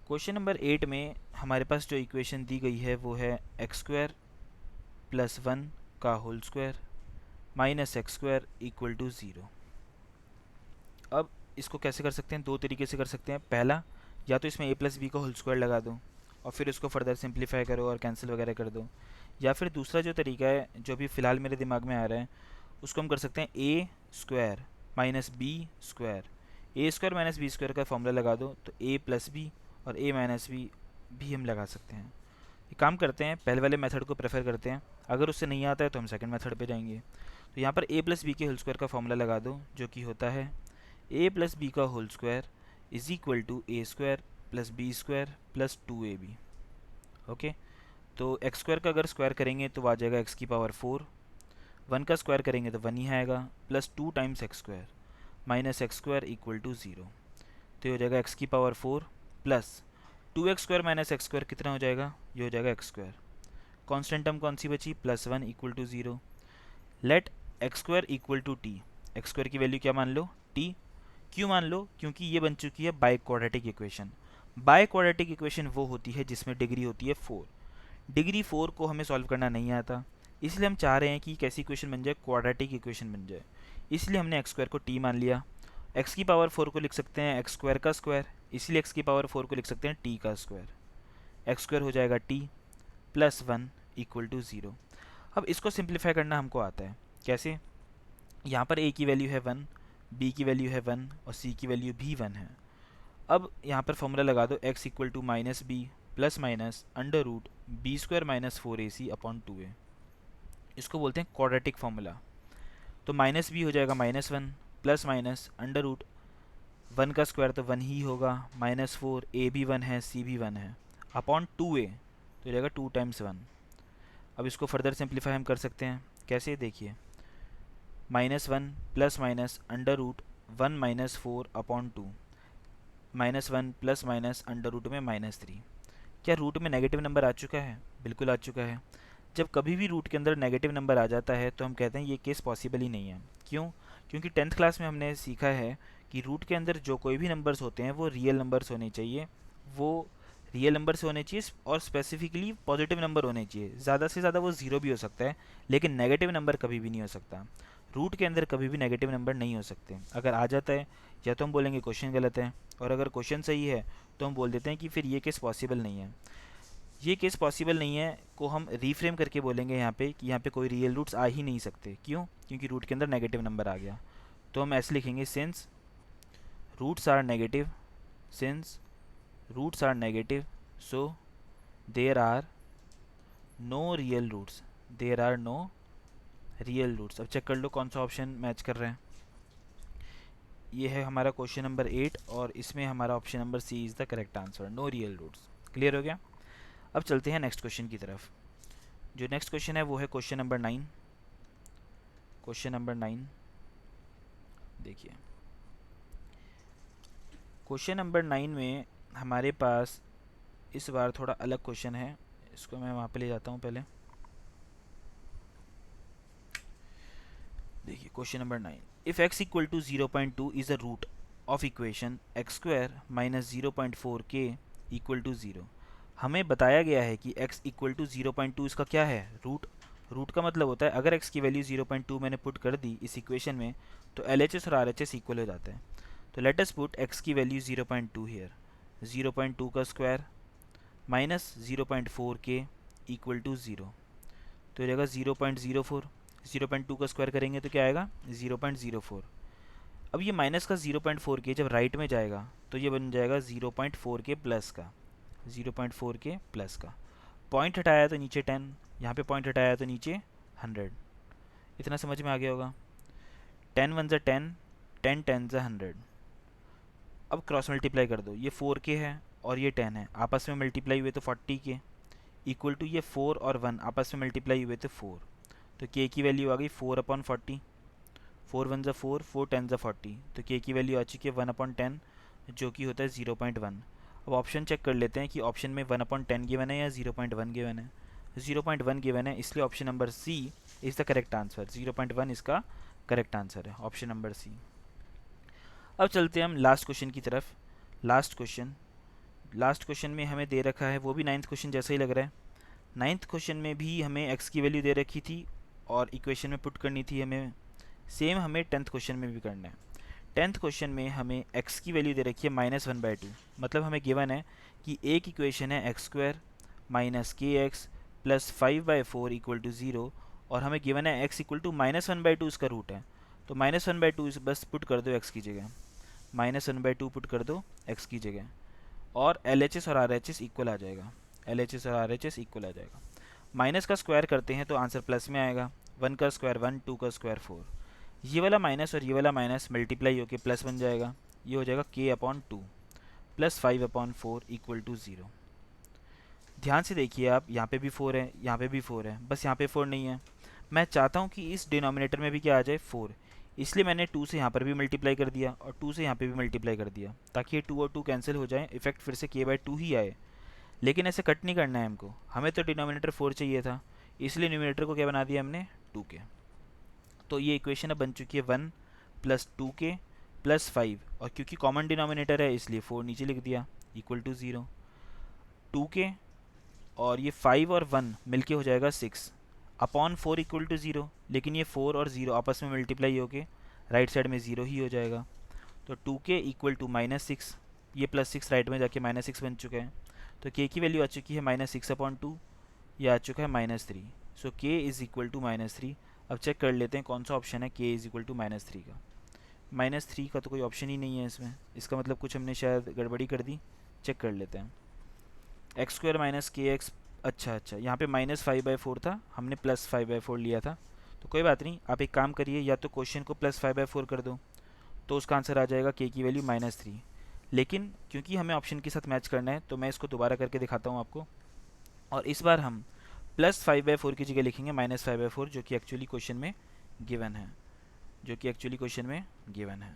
क्वेश्चन नंबर 8 में हमारे पास जो इक्वेशन दी गई है वो है x² प्लस 1 का whole square minus x² equal to 0। अब इसको कैसे कर सकते हैं? दो तरीके से कर सकते हैं। पहला, या तो इसमें a प्लस बी का होल स्क्वायर लगा दो और फिर उसको फर्दर सिंप्लीफाई करो और कैंसिल वगैरह कर दो, या फिर दूसरा जो तरीका है जो अभी फ़िलहाल मेरे दिमाग में आ रहा है उसको हम कर सकते हैं a² माइनस b स्क्वायर ए स्क्वायर माइनस बी स्क्वायर का फॉर्मूला लगा दो तो ए प्लस बी और ए माइनस बी भी हम लगा सकते हैं। ये काम करते हैं, पहले वाले मेथड को प्रेफर करते हैं, अगर उससे नहीं आता है तो हम सेकंड मेथड पे जाएंगे। तो यहाँ पर ए प्लस बी के होल स्क्वायर का फॉर्मूला लगा दो जो कि होता है ए प्लस बी का whole square is equal to a square plus b square plus 2ab। Okay, तो एक्स स्क्वायर का अगर स्क्वायर करेंगे तो आ जाएगा एक्स की पावर 4, 1 का स्क्वायर करेंगे तो 1 ही आएगा, plus 2 times x square minus x square equal to 0। तो ये हो जाएगा एक्स की power 4 plus 2x square minus x square कितना हो जाएगा, ये हो जाएगा एक्स स्क्वायर। कॉन्स्टेंट टर्म कौन सी बची, +1 equal to 0। Let x square equal to t, x square की वैल्यू क्या मान लो, टी। क्यों मान लो, क्योंकि ये बन चुकी है by quadratic equation. By quadratic equation वो होती है जिसमें डिग्री होती है 4। डिग्री 4 को हमें सॉल्व करना नहीं आता, इसलिए हम चाह रहे हैं कि कैसी इक्वेशन बन जाए, क्वाड्रेटिक इक्वेशन बन जाए। इसलिए हमने एक्स स्क्वायर को टी मान लिया। एक्स की पावर 4 को लिख सकते हैं एक्स स्क्वायर का स्क्वायर, इसलिए एक्स की पावर 4 को लिख सकते हैं टी का स्क्वायर। एक्स स्क्वायर हो जाएगा टी प्लस 1 इक्वल टू 0। अब इसको सिंप्लीफाई करना हमको आता है, कैसे, यहाँ पर ए की वैल्यू है 1, बी की वैल्यू है 1 और सी की वैल्यू भी 1 है। अब यहाँ पर फॉर्मूला लगा दो x equal to minus b plus minus under root b square minus 4ac upon 2a। इसको बोलते हैं क्वाड्रेटिक फार्मूला। तो माइनस बी हो जाएगा -1 प्लस माइनस अंडर रूट 1 का स्क्वायर तो 1 ही होगा, -4, a भी 1 है, c भी 1 है, अपॉन 2a तो हो जाएगा 2 टाइम्स 1। अब इसको फर्दर सिंप्लीफाई हम कर सकते हैं, कैसे, देखिए, -1 plus minus under root 1 minus 4 upon 2, -1 plus minus under root में -3। क्या रूट में नेगेटिव नंबर आ चुका है, बिल्कुल आ चुका है। जब कभी भी रूट के अंदर नेगेटिव नंबर आ जाता है तो हम कहते हैं ये केस पॉसिबल ही नहीं है। क्यों, क्योंकि 10th क्लास में हमने सीखा है कि रूट के अंदर जो कोई भी नंबर्स होते हैं वो रियल नंबर्स होने चाहिए, वो रियल नंबर से होने चाहिए और स्पेसिफिकली पॉजिटिव नंबर होने चाहिए। ज़्यादा से ज़्यादा वो ज़ीरो भी हो सकता है, लेकिन नेगेटिव नंबर कभी भी नहीं हो सकता। रूट के अंदर कभी भी नेगेटिव नंबर नहीं हो सकते। अगर आ जाता है या तो हम बोलेंगे क्वेश्चन गलत है, और अगर क्वेश्चन सही है तो हम बोल देते हैं कि फिर ये केस पॉसिबल नहीं है। ये केस पॉसिबल नहीं है को हम रीफ्रेम करके बोलेंगे यहाँ पे कि यहाँ पे कोई रियल रूट्स आ ही नहीं सकते। क्यों, क्योंकि रूट के अंदर नेगेटिव नंबर आ गया। तो हम ऐसे लिखेंगे since roots are negative, since roots are negative so there are no real roots, there are no real roots. अब चेक कर लो कौन सा ऑप्शन मैच कर रहे हैं। ये है हमारा क्वेश्चन नंबर 8 और इसमें हमारा option number C is the correct answer, no real roots. Clear हो गया। अब चलते हैं नेक्स्ट क्वेश्चन की तरफ। जो नेक्स्ट क्वेश्चन है वो है क्वेश्चन नंबर 9। क्वेश्चन नंबर 9 देखिए, क्वेश्चन नंबर 9 में हमारे पास इस बार थोड़ा अलग क्वेश्चन है, इसको मैं वहाँ पे ले जाता हूँ पहले। देखिए question number 9, if x equal to 0.2 is a root of equation x square minus 0.4k equal to 0। हमें बताया गया है कि x इक्वल टू 0.2 इसका क्या है, रूट। रूट का मतलब होता है अगर x की वैल्यू 0.2 मैंने पुट कर दी इस इक्वेशन में तो LHS और RHS इक्वल हो जाता है। तो लेट अस पुट x की वैल्यू 0.2 हियर, 0.2 का square minus 0.4k equal to 0। तो ये रहेगा 0.04, 0.2 का स्क्वायर करेंगे तो क्या आएगा 0.04। अब ये माइनस का 0.4k जब राइट में जाएगा तो ये बन जाएगा 0.4k प्लस का, 0.4k प्लस का। पॉइंट हटाया तो नीचे 10, यहाँ पे पॉइंट हटाया तो नीचे 100। इतना समझ में आ गया होगा। 10 1 ज़ा 10, 10 10 ज़ा 100। अब क्रॉस मल्टीप्लाई कर दो, ये 4k है और ये 10 है, आपस में मल्टीप्लाई हुए तो 40k इक्वल टू ये 4 और 1 आपस में मल्टीप्लाई हुए तो 4। तो k की वैल्यू आ गई 4/40, 4 1 ज़ा 4, 4 10 ज़ा 40। तो k की वैल्यू आ चुकी है 1/10 जो कि होता है 0.1। अब ऑप्शन चेक कर लेते हैं कि ऑप्शन में 1/10 गिवन है या 0.1 गिवन है। 0.1 गिवन है, इसलिए option number C is the correct answer. 0.1 इसका करेक्ट आंसर है, ऑप्शन नंबर सी। अब चलते हैं हम लास्ट क्वेश्चन की तरफ। लास्ट क्वेश्चन में हमें दे रखा है, वो भी 9th क्वेश्चन जैसा ही लग रहा है। 9th क्वेश्चन में भी हमें x की वैल्यू दे रखी थी और इक्वेशन में पुट करनी थी हमें। सेम हमें 10th क्वेश्चन में भी करना है। 10th क्वेश्चन में हमें x की वैल्यू दे रखी है -1/2। मतलब हमें गिवन है कि एक इक्वेशन है एक्स स्क्वायर माइनस के एक्स प्लस 5/4 इक्वल टू 0 और हमें गिवन है x इक्वल टू -1/2 इसका रूट है। तो -1/2 बस पुट कर दो x की जगह। -1/2 पुट कर दो x की जगह, और LHS और RHS इक्वल आ जाएगा, LHS और RHS इक्वल आ जाएगा। माइनस का स्क्वायर करते हैं तो आंसर प्लस में आएगा, 1 का स्क्वायर 1, 2 का स्क्वायर 4, ये वाला माइनस और ये वाला माइनस मल्टीप्लाई होकर प्लस बन जाएगा, ये हो जाएगा k/2 प्लस 5/4 इक्वल टू 0। ध्यान से देखिए आप, यहाँ पे भी 4 है, यहाँ पे भी 4 है, बस यहाँ पे 4 नहीं है। मैं चाहता हूँ कि इस डिनोमिनेटर में भी क्या आ जाए 4, इसलिए मैंने 2 से यहाँ पर भी मल्टीप्लाई कर दिया और 2 से यहाँ पे भी मल्टीप्लाई कर दिया, ताकि ये 2 और 2 कैंसिल हो जाए, इफेक्ट फिर से k/2 ही आए। लेकिन ऐसे कट नहीं करना है हमको, हमें तो डिनोमिनेटर 4 चाहिए था, इसलिए न्यूमिनेटर को क्या बना दिया हमने 2k। तो ये इक्वेशन अब बन चुकी है 1 + 2k + 5, और क्योंकि कॉमन डिनोमिनेटर है इसलिए 4 नीचे लिख दिया इक्वल टू 0। 2k और ये 5 और 1 मिलके हो जाएगा 6 अपॉन 4 इक्वल टू 0, लेकिन ये 4 और 0 आपस में मल्टीप्लाई होके राइट साइड में 0 ही हो जाएगा। तो 2k इक्वल टू -6, ये +6 राइट में जाके -6 बन चुका है, तो k की वैल्यू आ चुकी है -6/2, ये आ चुका है -3। सो k इज़ इक्वल टू -3। अब चेक कर लेते हैं कौन सा ऑप्शन है k इज़ इक्वल टू -3 का। -3 का तो कोई ऑप्शन ही नहीं है इसमें, इसका मतलब कुछ हमने शायद गड़बड़ी कर दी। चेक कर लेते हैं, x² - kx, अच्छा यहाँ पे -5/4 था, हमने +5/4 लिया था, तो कोई बात नहीं। आप एक काम करिए, या तो क्वेश्चन को +5/4 कर दो, तो उसका आंसर आ जाएगा k की वैल्यू -3। लेकिन क्योंकि हमें ऑप्शन के साथ मैच करना है, तो मैं इसको दोबारा करके दिखाता हूँ आपको, और इस बार हम +5/4 की जगह लिखेंगे -5/4, जो कि एक्चुअली क्वेश्चन में गिवन है,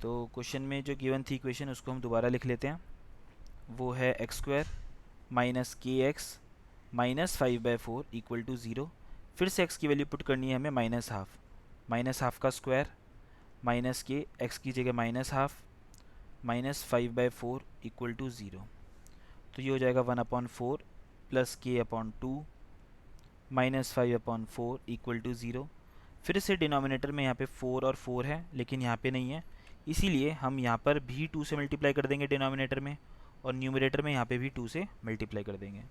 तो क्वेश्चन में जो गिवन थी इक्वेशन, उसको हम दोबारा लिख लेते हैं। वो है x² - kx -5/4 इक्वल टू 0। फिर से x की वैल्यू पुट करनी है हमें -12 का स्क्वायर माइनस k, x की जगह -12 -5/4 इक्वल टू 0। तो ये हो जाएगा 1/4 प्लस k/2 -5/4 इक्वल टू 0। फिर से डिनोमिनेटर में यहाँ पे 4 और 4 है, लेकिन यहाँ पे नहीं है, इसीलिए हम यहाँ पर भी 2 से मल्टीप्लाई कर देंगे डिनोमिनेटर में, और न्यूमरेटर में यहाँ पे भी 2 से मल्टीप्लाई कर देंगे।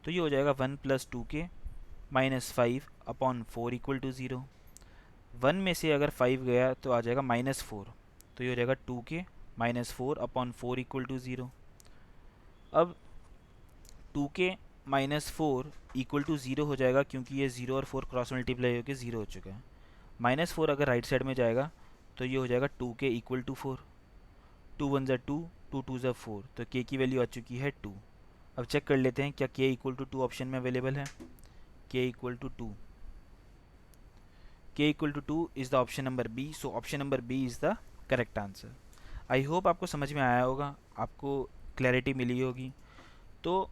तो ये हो जाएगा 1 + 2k -5/4 इक्वल टू 0। 1 में से अगर 5 गया तो आ जाएगा -4, तो ये हो जाएगा 2k -4/4 इक्वल टू 0। अब 2k -4 इक्वल टू 0 हो जाएगा, क्योंकि ये 0 और 4 क्रॉस मल्टीप्लाई होकर 0 हो चुका है। -4 अगर राइट साइड में जाएगा तो ये हो जाएगा 2k इक्वल टू 4, 2 1 ज़ा 2, 2 2 ज़ा 4, तो k की वैल्यू आ चुकी है 2। अब चेक कर लेते हैं क्या k इक्वल टू 2 ऑप्शन में अवेलेबल है। k equal to 2, k equal to 2 is the option number B, so option number B is the correct answer. I hope आपको समझ में आया होगा, आपको क्लैरिटी मिली होगी। तो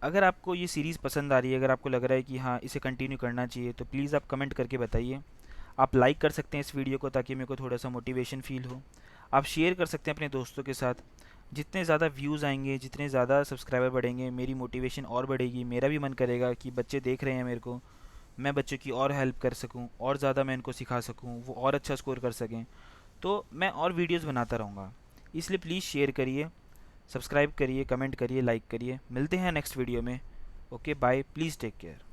अगर आपको ये सीरीज़ पसंद आ रही है, अगर आपको लग रहा है कि हाँ इसे कंटिन्यू करना चाहिए, तो प्लीज़ आप कमेंट करके बताइए। आप लाइक कर सकते हैं इस वीडियो को, ताकि मेरे को थोड़ा सा मोटिवेशन फील हो। आप शेयर कर सकते हैं अपने दोस्तों के साथ। जितने ज़्यादा व्यूज़ आएंगे, जितने ज़्यादा सब्सक्राइबर बढ़ेंगे, मेरी मोटिवेशन और बढ़ेगी। मेरा भी मन करेगा कि बच्चे देख रहे हैं मेरे को, मैं बच्चों की और हेल्प कर सकूं, और ज़्यादा मैं इनको सिखा सकूं, वो और अच्छा स्कोर कर सकें, तो मैं और वीडियोज़ बनाता रहूँगा। इसलिए प्लीज़ शेयर करिए, सब्सक्राइब करिए, कमेंट करिए, लाइक करिए। मिलते हैं नेक्स्ट वीडियो में। Okay bye, please take care.